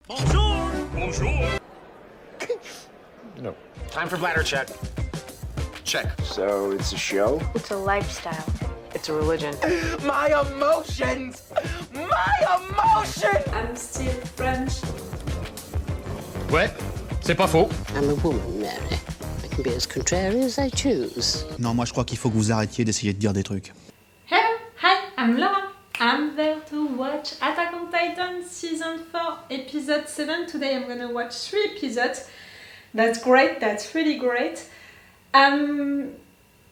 Bonjour! Bonjour! No. Time for bladder check. Check. So it's a show? It's a lifestyle. It's a religion. My emotions! My emotions! I'm still French. Ouais, c'est pas faux. I'm a woman, Mary. I can be as contrary as I choose. Non, moi je crois qu'il faut que vous arrêtiez d'essayer de dire des trucs. Hello, hi, I'm Laura. I'm there to watch Attack on Titan Season 4, Episode 7. Today I'm gonna watch 3 episodes. That's great, that's really great. I'm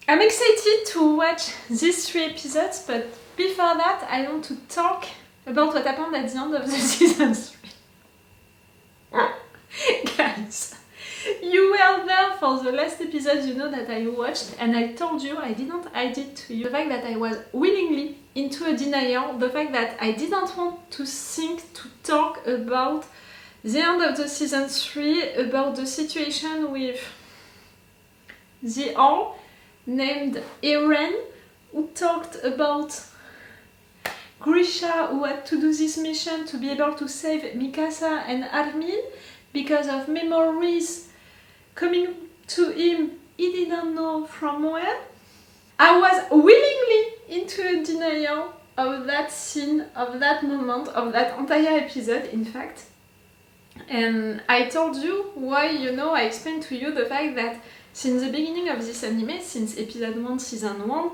excited to watch these 3 episodes, but before that I want to talk about what happened at the end of the Season 3. Guys, you were there for the last episode, you know, that I watched, and I told you, I didn't hide it to you, the fact that I was willingly into a denial, the fact that I didn't want to think, to talk about the end of the Season 3, about the situation with the all named Eren, who talked about Grisha, who had to do this mission to be able to save Mikasa and Armin because of memories coming to him, he didn't know from where. I was willingly into a denial of that scene, of that moment, of that entire episode, in fact. And I told you why, you know, I explained to you the fact that since the beginning of this anime, since episode 1, season 1,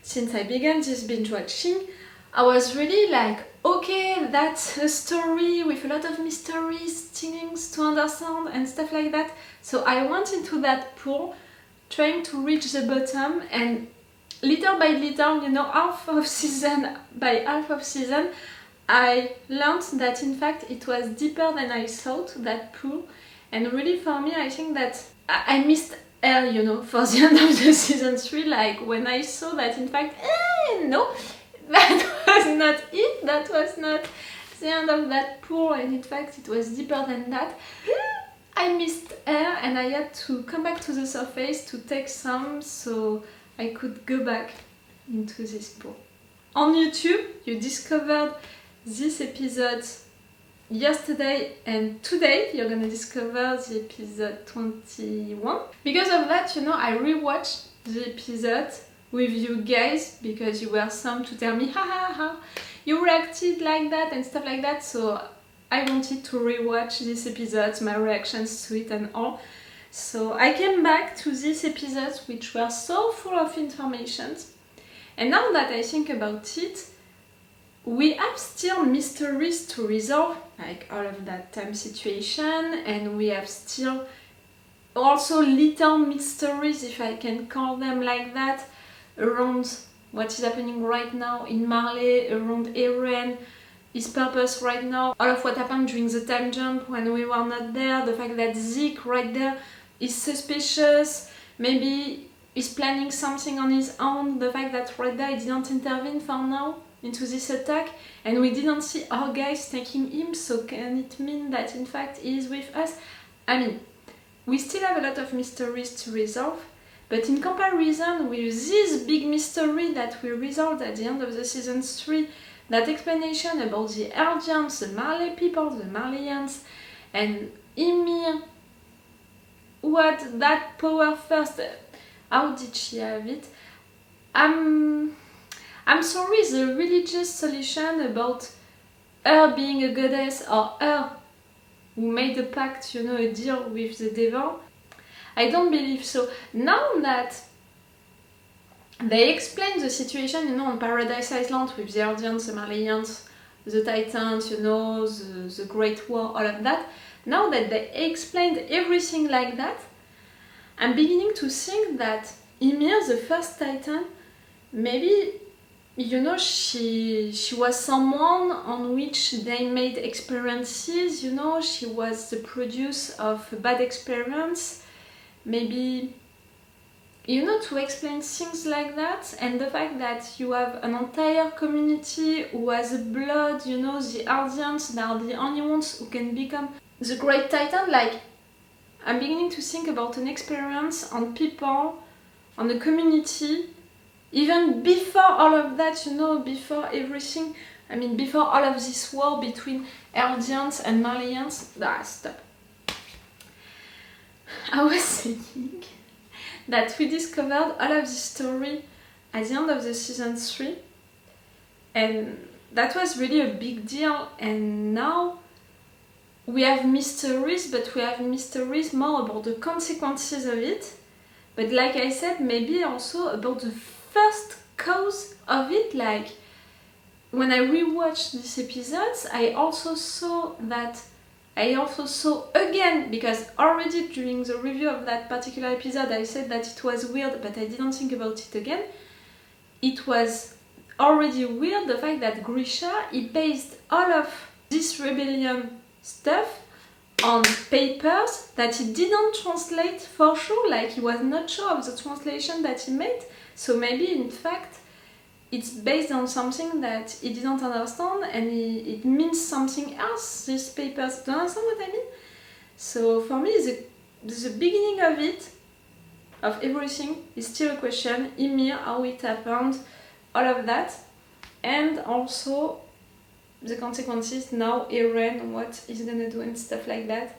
since I began this binge watching, I was really like, okay, that's a story with a lot of mysteries, things to understand and stuff like that. So I went into that pool, trying to reach the bottom, and little by little, you know, half of season by half of season, I learned that in fact it was deeper than I thought, that pool. And really for me, I think that I missed air, you know, for the end of the season 3, like when I saw that in fact, no, that was not it, that was not the end of that pool, and in fact it was deeper than that. I missed air and I had to come back to the surface to take some so I could go back into this pool. On YouTube, you discovered this episode yesterday, and today you're gonna discover the episode 21. Because of that, you know, I rewatched the episode with you guys because you were some to tell me how you reacted like that and stuff like that, so I wanted to rewatch these episodes, my reactions to it and all. So I came back to these episodes which were so full of information, and now that I think about it, we have still mysteries to resolve, like all of that time situation, and we have still also little mysteries, if I can call them like that, around what is happening right now in Marley, around Eren, his purpose right now, all of what happened during the time jump when we were not there, the fact that Zeke right there is suspicious, maybe he's planning something on his own, the fact that right there he didn't intervene for now into this attack, and we didn't see our guys taking him, so can it mean that in fact he is with us? I mean, we still have a lot of mysteries to resolve, but in comparison with this big mystery that we resolved at the end of the season 3, that explanation about the Eldians, the Marley people, the Marleyans, and Ymir, who had that power first, how did she have it? I'm sorry, the religious solution about her being a goddess, or her who made a pact, you know, a deal with the devil, I don't believe so. Now that they explain the situation, you know, on Paradise Island with the Eldians, the Marleyans, the Titans, you know, the Great War, all of that, now that they explained everything like that, I'm beginning to think that Ymir, the first Titan, maybe, you know, she was someone on which they made experiences, you know, she was the produce of a bad experience, maybe, you know, to explain things like that, and the fact that you have an entire community who has blood, you know, the Eldians, they are the only ones who can become the Great Titan, like, I'm beginning to think about an experience on people, on the community, even before all of that, you know, before everything I mean, before all of this war between Eldians and Marleyans, stop. I was thinking that we discovered all of this story at the end of the season 3, and that was really a big deal, and now we have mysteries, but we have mysteries more about the consequences of it, but like I said, maybe also about the first cause of it. Like, when I rewatched these episodes, I also saw again, because already during the review of that particular episode I said that it was weird, but I didn't think about it again. It was already weird the fact that Grisha, he based all of this rebellion stuff on papers that he didn't translate for sure, like he was not sure of the translation that he made, so maybe in fact it's based on something that he didn't understand and it means something else, these papers. Do you understand what I mean? So for me, the beginning of it, of everything, is still a question. Ymir, how it happened, all of that. And also the consequences, now Eren, what he's gonna do and stuff like that.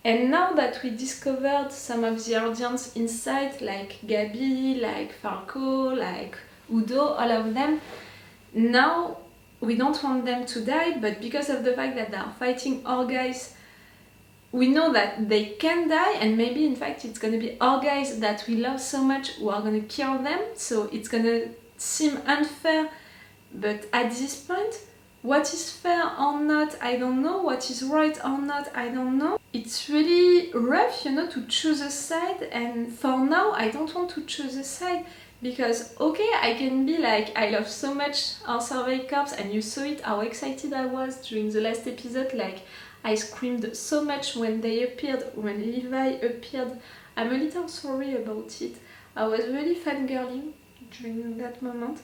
And now that we discovered some of the audience inside, like Gaby, like Falco, like Udo, all of them, now we don't want them to die, but because of the fact that they are fighting our guys, we know that they can die, and maybe in fact it's gonna be our guys that we love so much who are gonna kill them, so it's gonna seem unfair, but at this point, what is fair or not, I don't know. What is right or not, I don't know. It's really rough, you know, to choose a side, and for now I don't want to choose a side, because okay, I can be like, I love so much our Survey Corps, and you saw it, how excited I was during the last episode, like I screamed so much when they appeared, when Levi appeared. I'm a little sorry about it, I was really fangirling during that moment.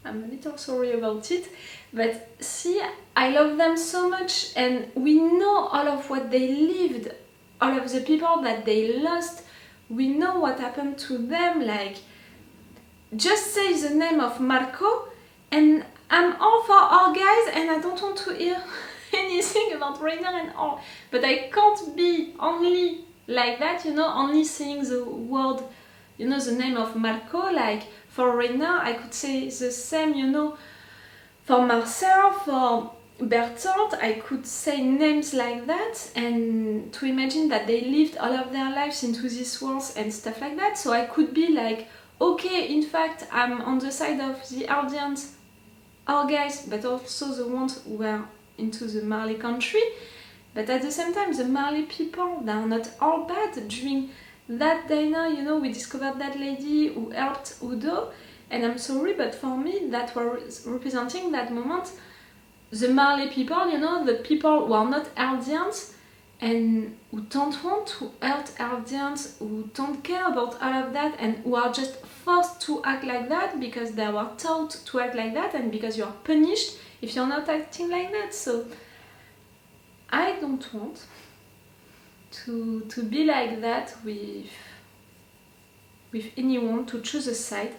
I'm a little sorry about it, but see, I love them so much, and we know all of what they lived, all of the people that they lost, we know what happened to them. Like, just say the name of Marco and I'm all for our guys, and I don't want to hear anything about Reiner and all, but I can't be only like that, you know, only saying the word, you know, the name of Marco. Like, for Reiner, I could say the same, you know, for Marcel, for Bertolt, I could say names like that, and to imagine that they lived all of their lives into these wars and stuff like that, so I could be like, okay, in fact, I'm on the side of the audience, our guys, but also the ones who were into the Marley country, but at the same time, the Marley people, they are not all bad. During that dinner, you know, we discovered that lady who helped Udo, and I'm sorry, but for me, that was representing that moment, the Marley people, you know, the people who are not Eldians, and who don't want to hurt Eldians, who don't care about all of that, and who are just forced to act like that because they were told to act like that, and because you are punished if you're not acting like that. So I don't want to be like that with anyone, to choose a side.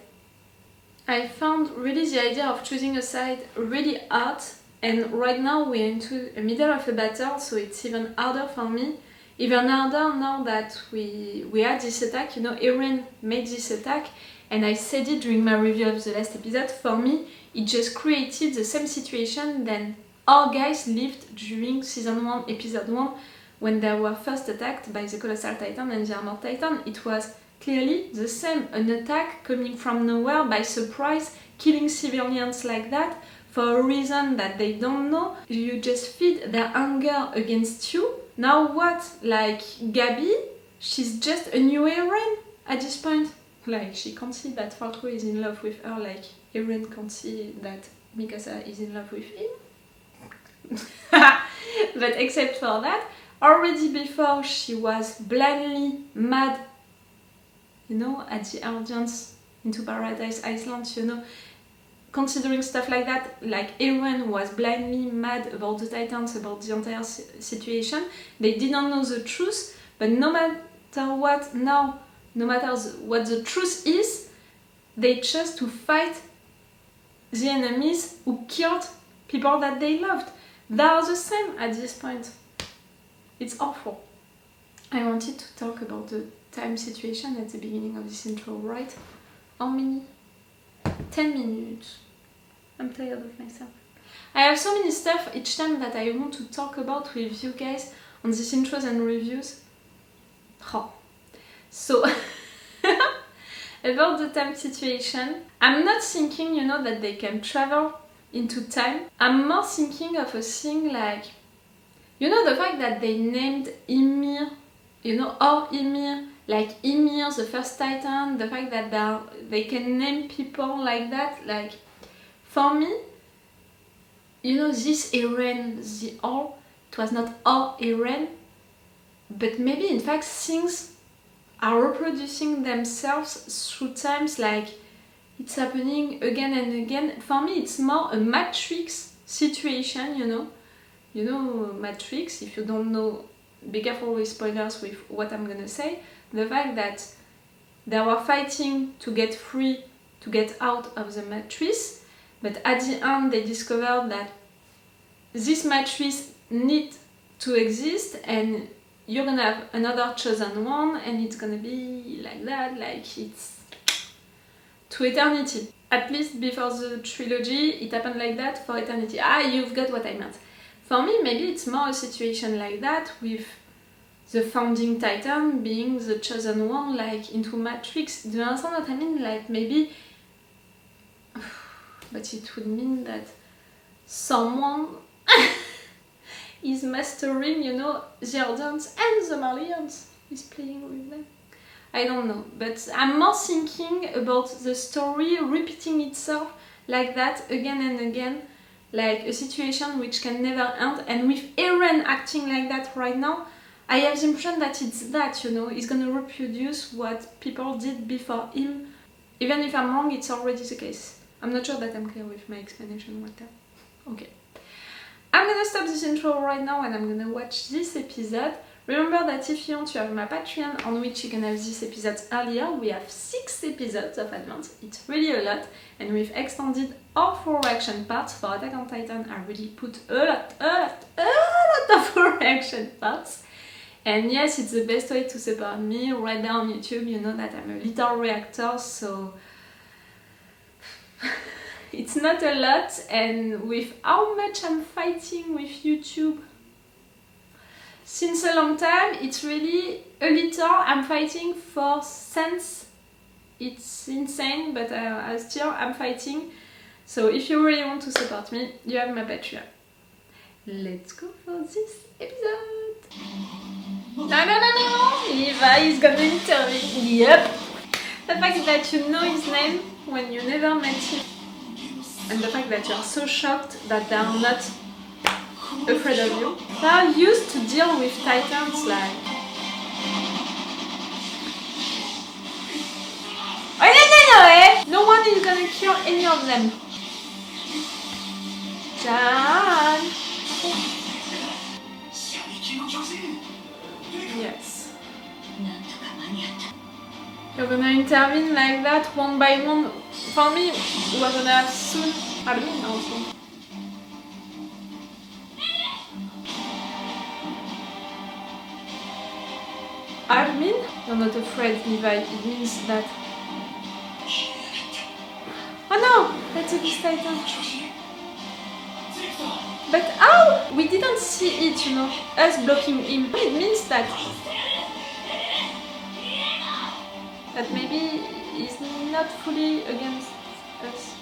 I found really the idea of choosing a side really hard, and right now we're into the middle of a battle, so it's even harder for me. Even harder now that we had this attack, you know, Eren made this attack, and I said it during my review of the last episode, for me it just created the same situation that our guys lived during season 1, episode 1, when they were first attacked by the Colossal Titan and the Immortal Titan. It was clearly the same, an attack coming from nowhere by surprise, killing civilians like that for a reason that they don't know. You just feed their anger against you. Now what? Like, Gaby, she's just a new Eren at this point. Like, she can't see that Falco is in love with her, like Eren can't see that Mikasa is in love with him. But except for that, already before she was blindly mad, you know, at the audience into Paradise Island, you know, considering stuff like that, like Eren was blindly mad about the Titans, about the entire situation. They didn't know the truth, but no matter what now, no matter what the truth is, they chose to fight the enemies who killed people that they loved. They are the same at this point. It's awful. I wanted to talk about the time situation at the beginning of this intro, right? How many? 10 minutes. I'm tired of myself. I have so many stuff each time that I want to talk about with you guys on these intros and reviews. Oh. So, about the time situation, I'm not thinking, you know, that they can travel into time. I'm more thinking of a thing like, you know, the fact that they named Ymir, you know, or Ymir, like Ymir, the first Titan, the fact that they can name people like that, like, for me, you know, this Eren, the all, it was not all Eren, but maybe in fact things are reproducing themselves through times, like it's happening again and again. For me it's more a Matrix situation, you know. You know Matrix, if you don't know, be careful with spoilers with what I'm gonna say. The fact that they were fighting to get free, to get out of the Matrix, but at the end they discovered that this Matrix needs to exist and you're gonna have another chosen one and it's gonna be like that, like it's to eternity. At least before the trilogy it happened like that for eternity. Ah, you've got what I meant. For me maybe it's more a situation like that with the founding Titan being the chosen one, like into Matrix. Do you understand what I mean? Like maybe, but it would mean that someone is mastering, you know, the Ardians and the Marlians is playing with them. I don't know, but I'm more thinking about the story repeating itself like that again and again, like a situation which can never end. And with Eren acting like that right now, I have the impression that it's that, you know, he's gonna reproduce what people did before him. Even if I'm wrong, it's already the case. I'm not sure that I'm clear with my explanation right there. Okay. I'm gonna stop this intro right now and I'm gonna watch this episode. Remember that if you want, you have my Patreon on which you can have these episodes earlier. We have 6 episodes of advance. It's really a lot. And we've extended all 4 reaction parts. For Attack on Titan, I really put a lot of 4 reaction parts. And yes, it's the best way to support me right there on YouTube. You know that I'm a little reactor, so it's not a lot. And with how much I'm fighting with YouTube since a long time, it's really a little. I'm fighting for cents. It's insane, but I'm fighting. So if you really want to support me, you have my Patreon. Let's go for this episode. No, Levi is gonna intervene. Yep. The fact that you know his name when you never met him, and the fact that you are so shocked that they are not afraid of you. They are used to deal with Titans like... No one is gonna kill any of them. Jan! Yes. You're gonna intervene like that one by one. For me, we're gonna have soon Armin also. Armin? You're not afraid, Levi. It means that... Oh no! That's a Beast Titan. But how? We didn't see it, you know, us blocking him. It means that maybe he's not fully against us.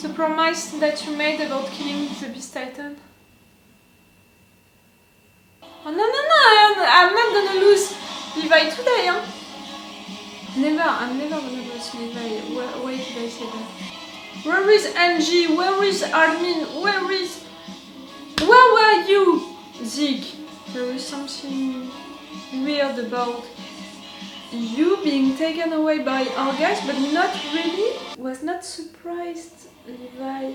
The promise that you made about killing the Beast Titan. Oh no, I'm not gonna lose Levi today, huh? I'm never gonna lose Levi. Why did I say that? Where is Angie? Where is Armin? Where were you, Zeke? There is something weird about you being taken away by our guys, but not really. Was not surprised, Levi.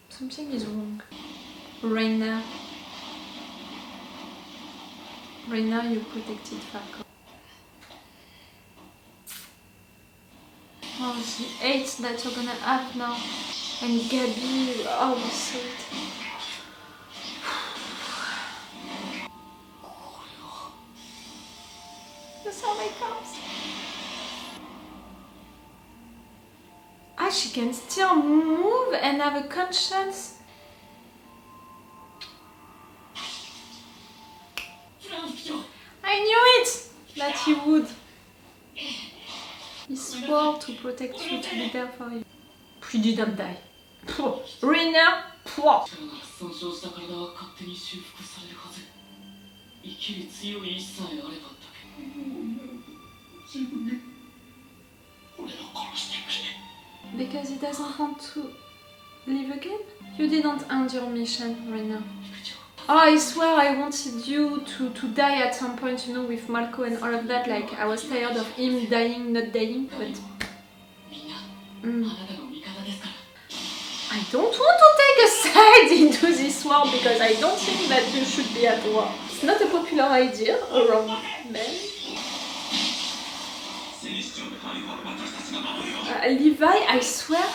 Something is wrong. Reiner, you protected Falco. Oh, he hates that you're gonna have now. And Gaby, oh, we saw it. The survey comes. Ah, she can still move and have a conscience. I knew it! That he would. He swore to protect you, to be there for you. He didn't die. Reiner, poor. Because he doesn't want to live again? You didn't end your mission, Reiner. Oh, I swear I wanted you to die at some point, you know, with Falco and all of that. Like, I was tired of him dying, not dying, but... I don't want to take a side into this war because I don't think that you should be at war. It's not a popular idea around men. Levi, I swear,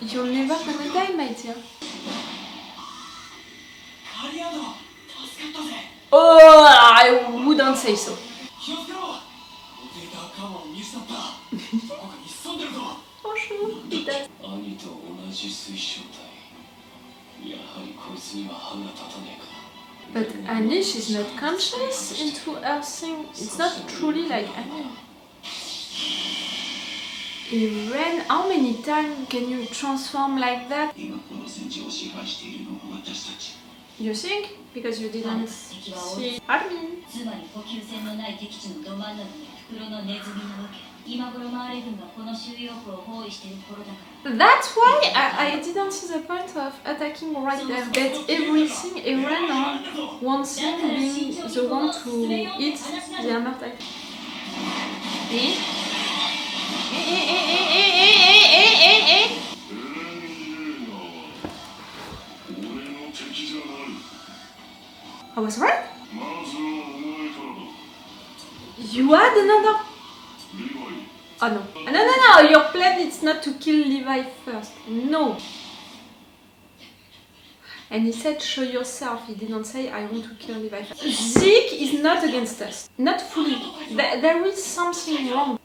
you're never gonna die, my dear. Oh, I wouldn't say so. Oh, sure, he does. But Annie, she's not conscious into her thing. It's not truly like Annie. Eren, how many times can you transform like that? You think? Because you didn't see Armin. That's why I didn't see the point of attacking right there. That everything Eren wants him being the one to eat the immortal. I was right? You had another... Oh no. No, your plan is not to kill Levi first. No. And he said, show yourself. He didn't say, I want to kill Levi first. Zeke is not against us. Not fully. There is something wrong.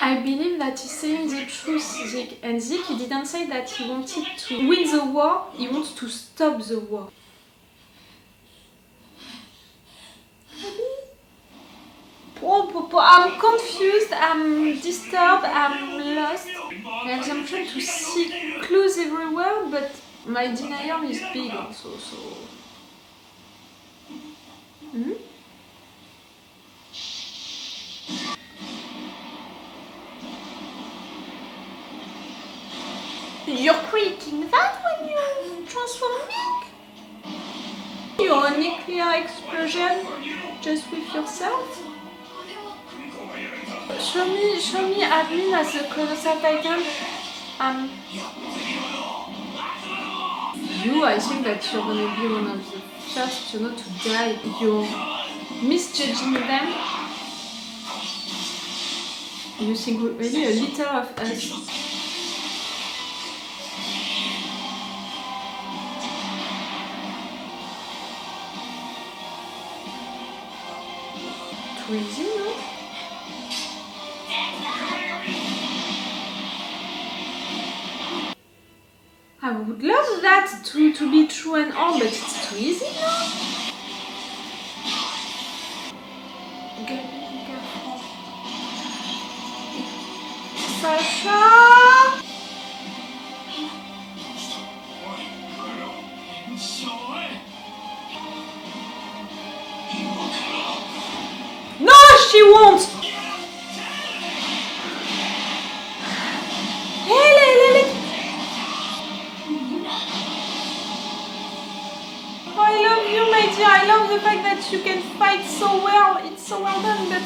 I believe that he's saying the truth, Zeke. And Zeke, he didn't say that he wanted to win the war. He wants to stop the war. Oh, I'm confused, I'm disturbed, I'm lost. I'm trying to see clues everywhere, but my denial is big also, so... You're creating that when you transform me? Your nuclear explosion just with yourself? Show me Armin as a Colossal Titan. I think that you're gonna be one of the first, you know, to die. You're misjudging them. You think really a little of us. Too easy, no? I would love that to be true and all, but it's too easy now. Gaby, careful. Sasha! No, she won't! I love the fact that you can fight so well, it's so well done, but...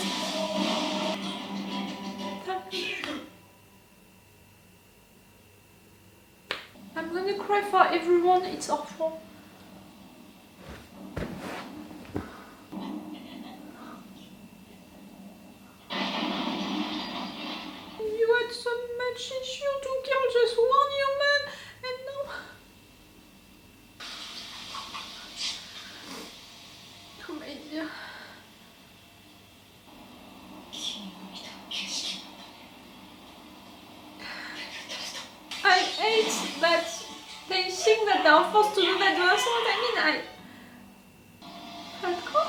I'm gonna cry for everyone, it's awful. You had so now forced to do that. Do you understand what I mean? Falco?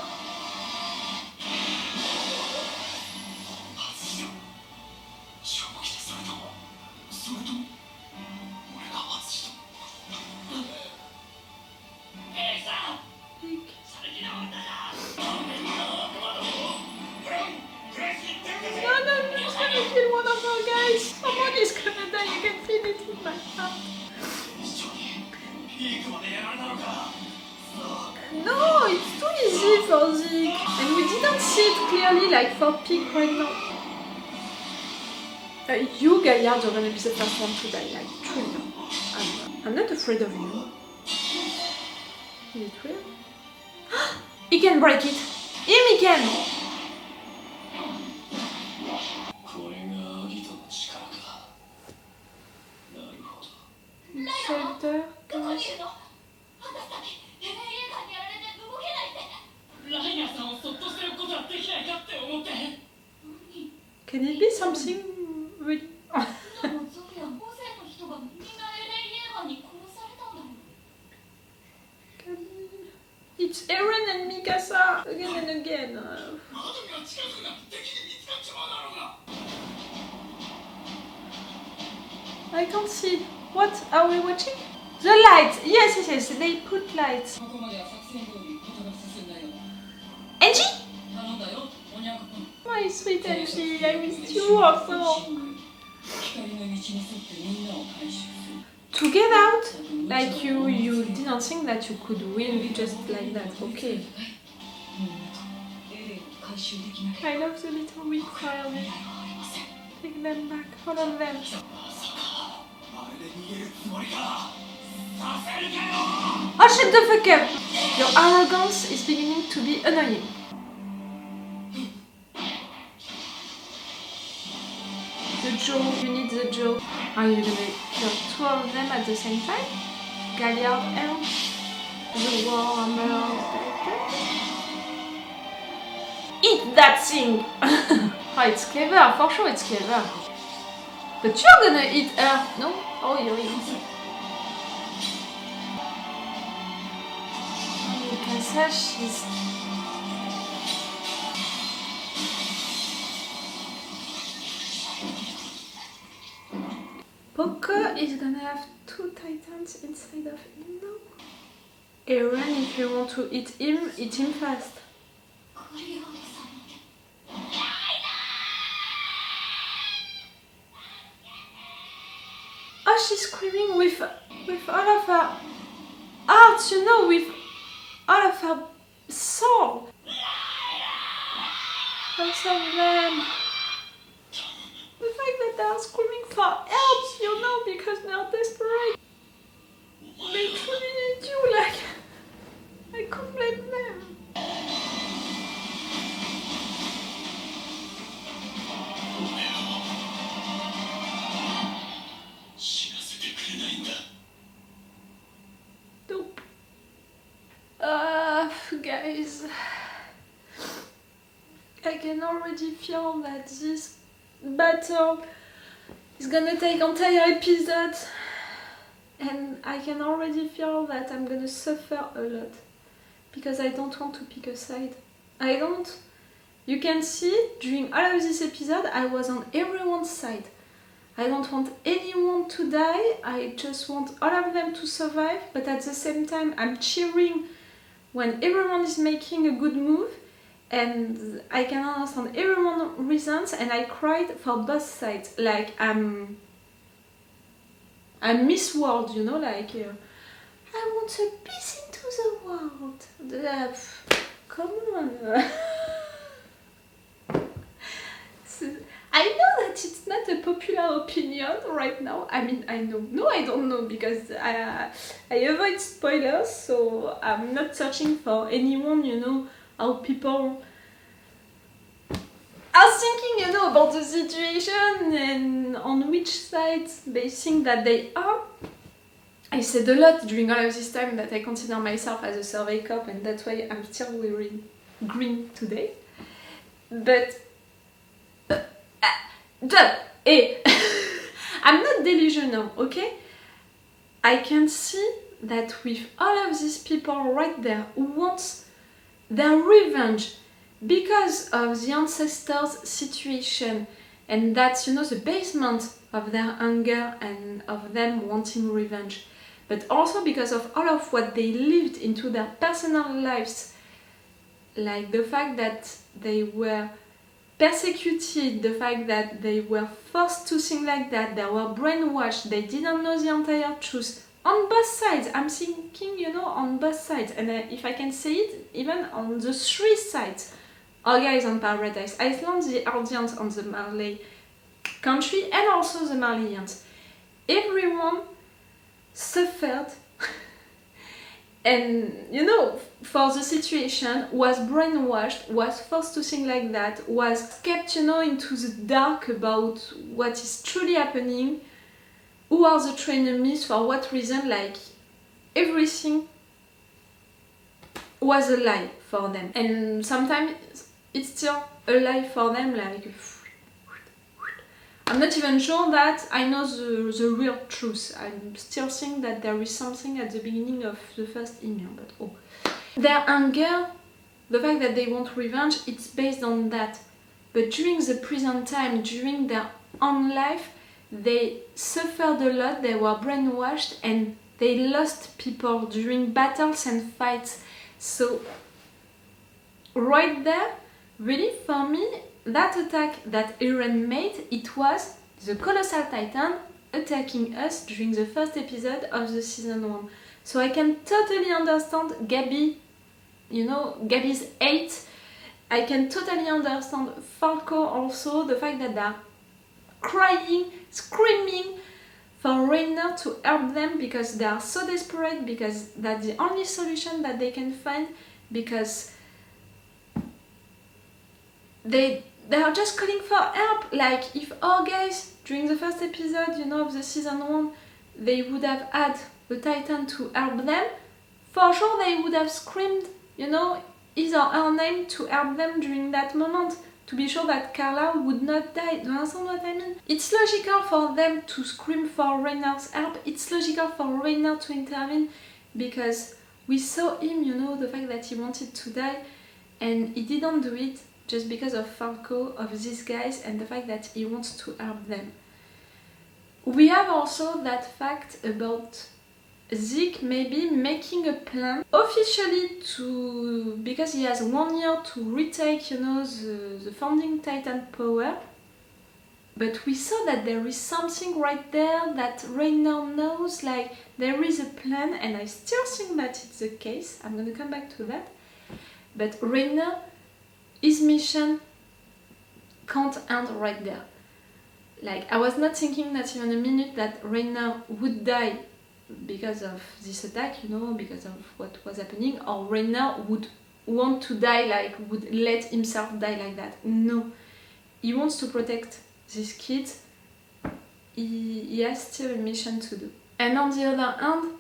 Kill one of our guys. Someone is gonna die. You can feel it in my heart. No, it's too easy for Zeke. And we didn't see it clearly like for Pig right now. You, Galliard, you're gonna be the first one to die, like truly. I'm not afraid of you. Is it real? He can break it. He can! Shelter, can it be something really? It's Eren and Mikasa again and again. I can't see. What are we watching? The light! Yes, they put lights. Angie? My sweet Angie, I missed you also. To get out, like you didn't think that you could win just like that, okay. I love the little weak fire. Take them back, all of them. Oh, shut the fuck up! Your arrogance is beginning to be annoying. The jaw, you need the jaw. Are you gonna kill two of them at the same time? Galliard and the Warhammer. Eat that thing! Oh, it's clever, for sure it's clever. But you're gonna eat her, no? Oh, you're eating. Mikasa, she's... Poco is gonna have 2 titans inside of him now. Eren, if you want to eat him fast. Oh, she's screaming with all of her heart, you know, with all of her soul. Both of them. The fact that they are screaming for help, you know, because they are desperate. They truly need you, like, I can't blame them. Nope. Guys, I can already feel that this battle is gonna take entire episodes, and I can already feel that I'm gonna suffer a lot because I don't want to pick a side. I don't. You can see during all of this episode I was on everyone's side. I don't want anyone to die, I just want all of them to survive, but at the same time I'm cheering when everyone is making a good move, and I can understand everyone's reasons, and I cried for both sides. Like I'm Miss World, you know, like I want a piece into the world. Come on. I know that it's not a popular opinion right now. I mean, I know. No, I don't know, because I avoid spoilers, so I'm not searching for anyone, you know, how people are thinking, you know, about the situation and on which side they think that they are. I said a lot during all of this time that I consider myself as a survey cop, and that's why I'm still wearing green today. But I'm not delusional, okay? I can see that with all of these people right there who want their revenge because of the ancestors' situation, and that's, you know, the basement of their anger and of them wanting revenge, but also because of all of what they lived into their personal lives, like the fact that they were persecuted, the fact that they were forced to think like that, they were brainwashed, they didn't know the entire truth. On both sides, I'm thinking, you know, on both sides, and if I can say it, even on the three sides. Our guys on Paradise Island, the audience on the Marley country, and also the Marleyans. Everyone suffered and, you know, for the situation, was brainwashed, was forced to think like that, was kept, you know, into the dark about what is truly happening, who are the true enemies, for what reason, like everything was a lie for them. And sometimes it's still a lie for them, like I'm not even sure that I know the real truth. I still think that there is something at the beginning of the first email, but oh. Their anger, the fact that they want revenge, it's based on that. But during the present time, during their own life, they suffered a lot, they were brainwashed, and they lost people during battles and fights. So, right there, really, for me, that attack that Eren made, it was the Colossal Titan attacking us during the first episode of the season 1. So I can totally understand Gaby, you know, Gaby's hate. I can totally understand Falco also, the fact that they're crying, screaming for Reiner to help them because they are so desperate, because that's the only solution that they can find, because they are just calling for help. Like, if our guys, during the first episode, you know, of the season 1, they would have had a Titan to help them, for sure they would have screamed, you know, his or her name to help them during that moment, to be sure that Carla would not die. Do you understand what I mean? It's logical for them to scream for Reiner's help, it's logical for Reiner to intervene, because we saw him, you know, the fact that he wanted to die, and he didn't do it just because of Falco, of these guys, and the fact that he wants to help them. We have also that fact about Zeke maybe making a plan officially to, because he has 1 year to retake, you know, the founding Titan power. But we saw that there is something right there that Reiner knows, like there is a plan, and I still think that it's the case. I'm gonna come back to that. But Reiner, his mission can't end right there. Like, I was not thinking not even a minute that Reiner would die because of this attack, you know, because of what was happening, or Reiner would want to die, like, would let himself die like that. No. He wants to protect these kids. He has still a mission to do. And on the other hand,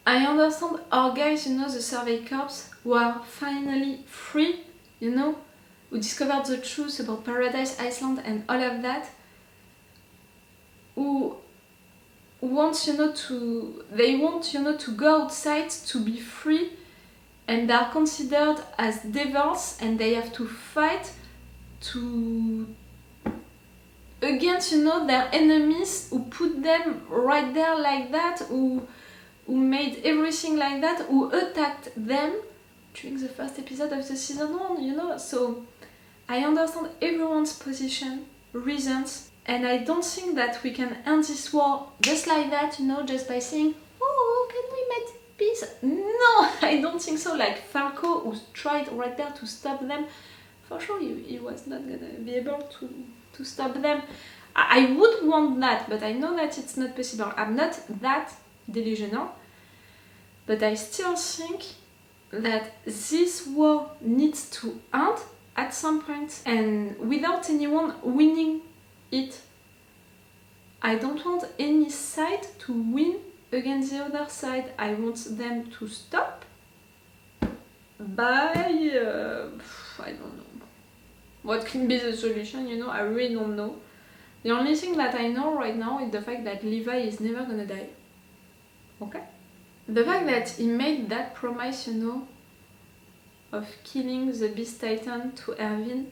I understand our guys, you know, the Survey Corps, who are finally free, you know, who discovered the truth about Paradise Island and all of that, who wants, you know, they want, you know, to go outside, to be free, and they are considered as devils, and they have to fight against, you know, their enemies who put them right there like that, who made everything like that, who attacked them during the first episode of the season 1, you know. So I understand everyone's position, reasons, and I don't think that we can end this war just like that, you know, just by saying, oh, can we make peace? No, I don't think so. Like Falco, who tried right there to stop them, for sure he was not gonna be able to stop them. I would want that, but I know that it's not possible. I'm not that delusional, but I still think that this war needs to end at some point, and without anyone winning it. I don't want any side to win against the other side. I want them to stop by, I don't know. What can be the solution, you know, I really don't know. The only thing that I know right now is the fact that Levi is never gonna die. Okay? The fact that he made that promise, you know, of killing the Beast Titan to Armin,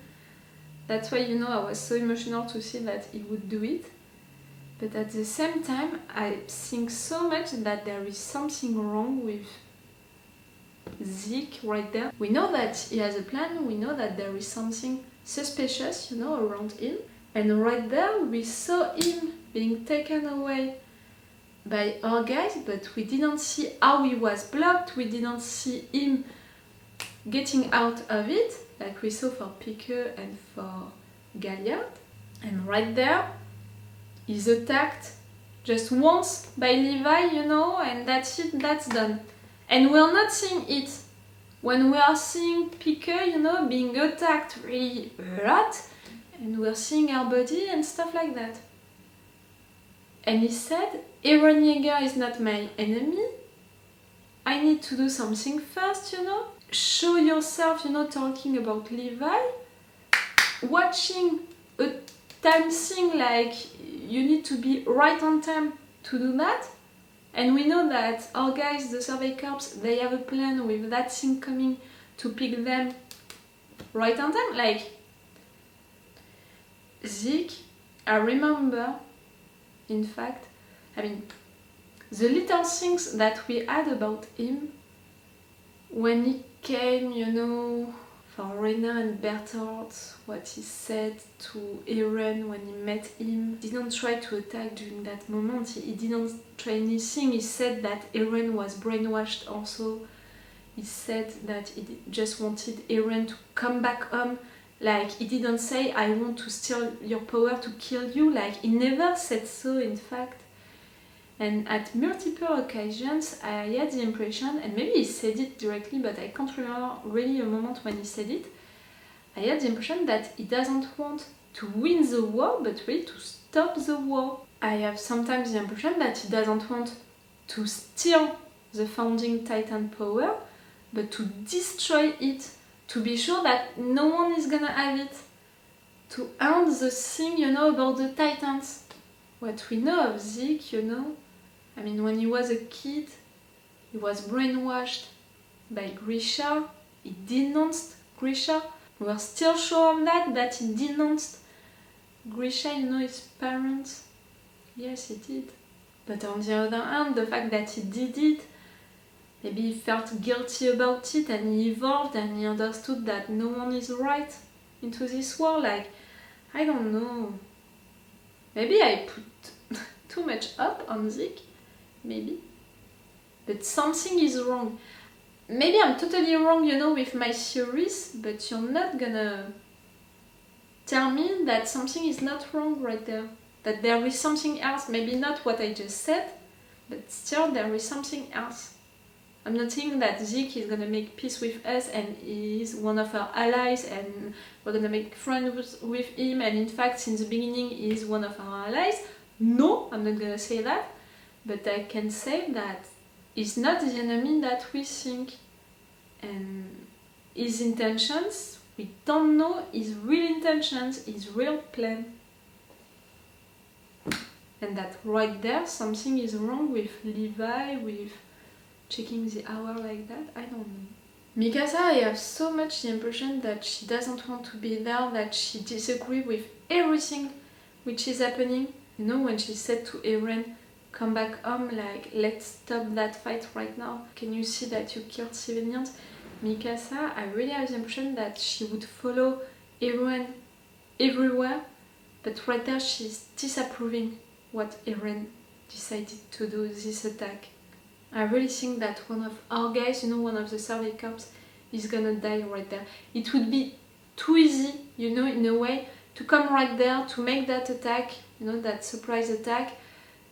that's why, you know, I was so emotional to see that he would do it. But at the same time, I think so much that there is something wrong with Zeke right there. We know that he has a plan, we know that there is something suspicious, you know, around him. And right there, we saw him being taken away by our guys, but we didn't see how he was blocked, we didn't see him getting out of it, like we saw for Piqueux and for Galliard. And right there, he's attacked just once by Levi, you know, and that's it, that's done. And we're not seeing it. When we are seeing Piqueux, you know, being attacked really a lot, and we're seeing her body and stuff like that. And he said, Eren Yeager is not my enemy. I need to do something first, you know. Show yourself, you know, talking about Levi. Watching a time thing like you need to be right on time to do that. And we know that our guys, the Survey Corps, they have a plan with that thing coming to pick them right on time. Like, Zeke, I remember, in fact, I mean, the little things that we had about him when he came, you know, for Reiner and Bertolt, what he said to Eren when he met him. He didn't try to attack during that moment, he didn't try anything. He said that Eren was brainwashed also. He said that he just wanted Eren to come back home. Like, he didn't say, I want to steal your power to kill you. Like, he never said so, in fact. And at multiple occasions, I had the impression, and maybe he said it directly, but I can't remember really a moment when he said it. I had the impression that he doesn't want to win the war, but really to stop the war. I have sometimes the impression that he doesn't want to steal the founding Titan power, but to destroy it, to be sure that no one is gonna have it, to end the thing, you know, about the Titans. What we know of Zeke, you know, I mean, when he was a kid, he was brainwashed by Grisha. He denounced Grisha. We are still sure of that he denounced Grisha, you know, his parents. Yes, he did. But on the other hand, the fact that he did it, maybe he felt guilty about it and he evolved and he understood that no one is right into this war. Like, I don't know. Maybe I put too much up on Zeke. Maybe. But something is wrong. Maybe I'm totally wrong, you know, with my theories, but you're not gonna tell me that something is not wrong right there. That there is something else. Maybe not what I just said, but still there is something else. I'm not saying that Zeke is gonna make peace with us and he is one of our allies and we're gonna make friends with him, and in fact since the beginning he is one of our allies. No, I'm not gonna say that. But I can say that he's not the enemy that we think. And his intentions, we don't know his real intentions, his real plan. And that right there, something is wrong with Levi, with checking the hour like that, I don't know. Mikasa, I have so much the impression that she doesn't want to be there, that she disagrees with everything which is happening. You know, when she said to Eren, come back home, like, let's stop that fight right now. Can you see that you killed civilians? Mikasa, I really have the impression that she would follow Eren everywhere, but right there she's disapproving what Eren decided to do, this attack. I really think that one of our guys, you know, one of the Survey Corps, is gonna die right there. It would be too easy, you know, in a way, to come right there, to make that attack, you know, that surprise attack,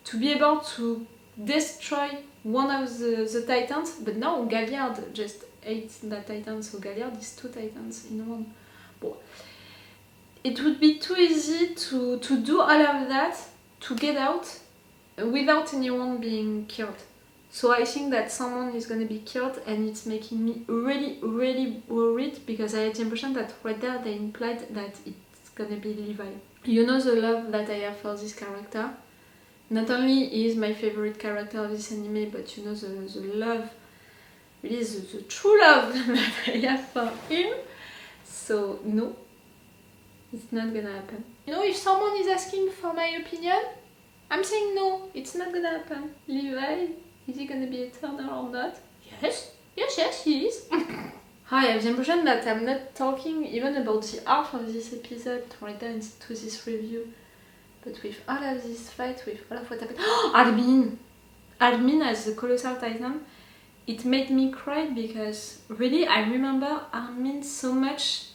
to be able to destroy one of the Titans, but no, Galliard just ate that Titan, so Galliard is 2 Titans in one. Bon. It would be too easy to do all of that, to get out, without anyone being killed. So I think that someone is gonna be killed, and it's making me really, really worried, because I had the impression that right there they implied that it's gonna be Levi. You know the love that I have for this character, Not only he is my favorite character of this anime, but you know the love, really the true love that I have for him. So no, it's not gonna happen. You know, if someone is asking for my opinion, I'm saying no, it's not gonna happen. Levi, is he gonna be eternal or not? Yes, he is. I have the impression that I'm not talking even about the half of this episode right now into this review. But with all of this fight, with all of what happened... Armin! Armin as the Colossal Titan, it made me cry because really I remember Armin so much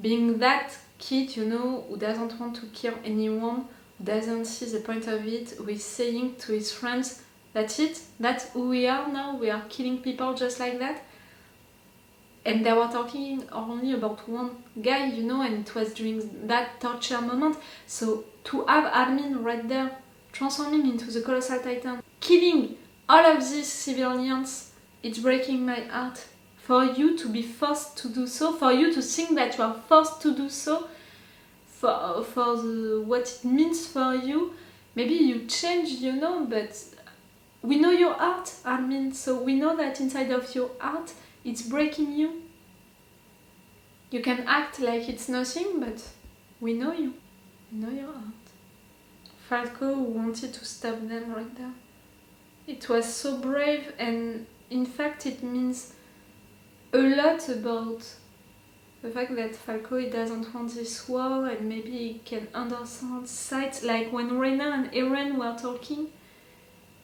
being that kid, you know, who doesn't want to kill anyone, who doesn't see the point of it, who is saying to his friends, that's it, that's who we are now, we are killing people just like that. And they were talking only about one guy, you know, and it was during that torture moment. So to have Armin right there, transforming into the Colossal Titan, killing all of these civilians, it's breaking my heart. For you to be forced to do so, for you to think that you are forced to do so, for what it means for you, maybe you change, you know, but we know your heart, Armin, so we know that inside of your heart, it's breaking you. You can act like it's nothing, but we know you. We know your heart. Falco wanted to stop them right there. It was so brave, and in fact it means a lot about the fact that Falco, he doesn't want this war, and maybe he can understand sides. Like when Reiner and Eren were talking,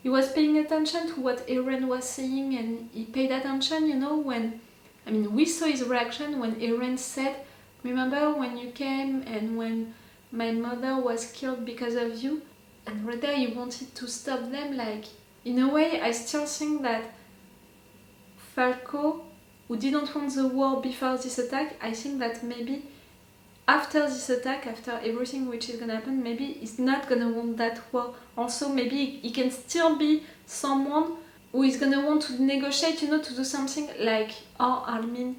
he was paying attention to what Eren was saying, and he paid attention, you know, when, I mean, we saw his reaction when Eren said, remember when you came and when my mother was killed because of you? And right there he wanted to stop them. Like, in a way, I still think that Falco, who didn't want the war before this attack, I think that maybe after this attack, after everything which is gonna happen, maybe he's not gonna want that war. Also, maybe he can still be someone who is gonna want to negotiate, you know, to do something like how Armin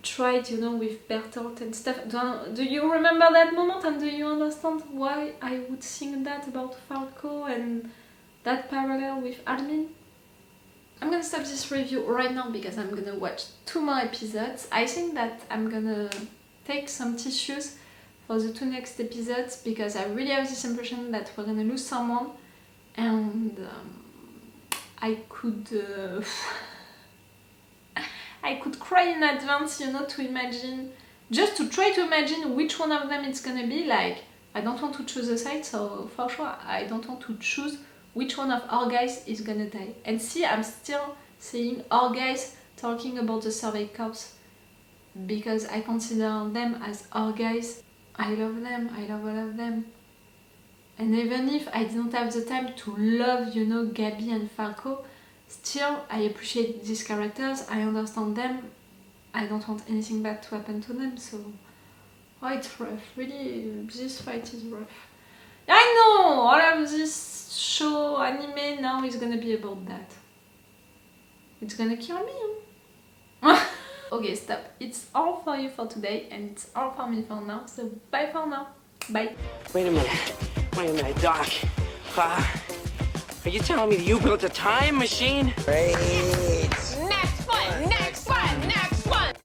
tried, you know, with Bertolt and stuff. Do you remember that moment, and do you understand why I would think that about Falco and that parallel with Armin? I'm gonna stop this review right now because I'm gonna watch 2 more episodes. I think that I'm gonna take some tissues for the 2 next episodes because I really have this impression that we're gonna lose someone, and I could cry in advance, you know, to imagine, just to try to imagine which one of them it's gonna be. Like, I don't want to choose a side, so for sure I don't want to choose which one of our guys is gonna die. And see, I'm still saying our guys talking about the Survey Corps because I consider them as our guys. I love them, I love all of them. And even if I didn't have the time to love, you know, Gaby and Falco, still I appreciate these characters, I understand them, I don't want anything bad to happen to them, so... Oh, it's rough, really, this fight is rough. I know, all of this show, anime now is gonna be about that. It's gonna kill me. Okay, stop. It's all for you for today, and it's all for me for now, so bye for now. Bye. Wait a minute, Doc. Are you telling me that you built a time machine? Hey.